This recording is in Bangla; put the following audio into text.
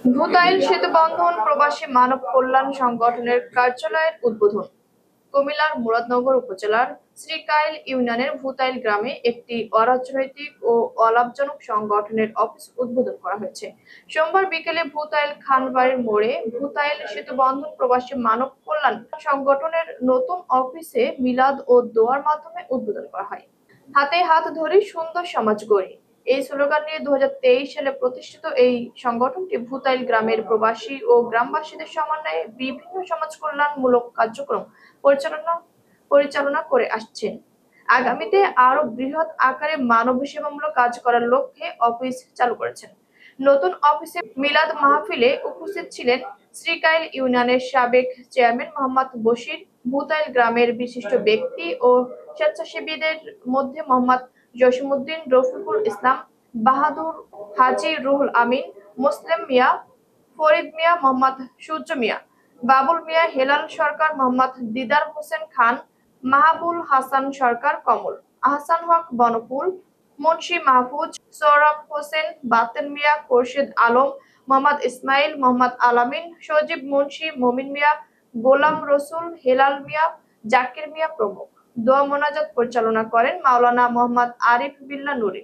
ভূতাইল সেতুবন্ধন প্রবাসী মানব কল্যাণ সংগঠনের কার্যালয়ের উদ্বোধন। কুমিল্লার মুরাদনগর উপজেলার শ্রীকাইল ইউনিয়নের ভূতাইল গ্রামে একটি অরাজনৈতিক ও অলাভজনক সংগঠনের অফিস উদ্বোধন করা হয়েছে। সোমবার বিকেলে ভূতাইল খানবাড়ির মোড়ে ভূতাইল সেতুবন্ধন প্রবাসী মানব কল্যাণ সংগঠনের নতুন অফিসে মিলাদ ও দোয়ার মাধ্যমে উদ্বোধন করা হয়। হাতে হাত ধরে সুন্দর সমাজ গড়ি, এই স্লোগান নিয়ে 2023 সালে প্রতিষ্ঠিত এই সংগঠনটি ভূতাইল গ্রামের প্রবাসী ও গ্রামবাসীদের সমন্বয়ে বিভিন্ন সমাজ কল্যাণমূলক কার্যক্রম পরিচালনা করে আসছেন। আগামীতে আরো বৃহৎ আকারে মানব সেবামূলক কাজ করার লক্ষ্যে অফিস চালু করেছেন। নতুন অফিসে মিলাদ মাহফিলে উপস্থিত ছিলেন শ্রীকাইল ইউনিয়নের সাবেক চেয়ারম্যান মোহাম্মদ বশির, ভূতাইল গ্রামের বিশিষ্ট ব্যক্তি ও স্বেচ্ছাসেবীদের মধ্যে মোহাম্মদ জসিমউদ্দিন, রফিকুল ইসলাম, বাহাদুর, হাজী রুহুল আমিন, মুসলিম মিয়া, ফরিদ মিয়া, মোহাম্মদ সূর্য মিয়া, বাবুল মিয়া, হেলাল সরকার, মোহাম্মদ দিদার হোসেন খান, মাহাবুল হাসান সরকার কমল, আহসান হক বনফুল, মুন্সি মাহফুজ, সোহরাব হোসেন, বাতেন মিয়া, খোরশেদ আলম, মোহাম্মদ ইসমাইল, মোহাম্মদ আলামিন, সজীব মুন্সি, মমিন মিয়া, গোলাম রসুল, হেলাল মিয়া, জাকির মিয়া প্রমুখ। দোয়া মোনাজাত পরিচালনা করেন মাওলানা মোহাম্মদ আরিফ বিল্লাহ নুরি।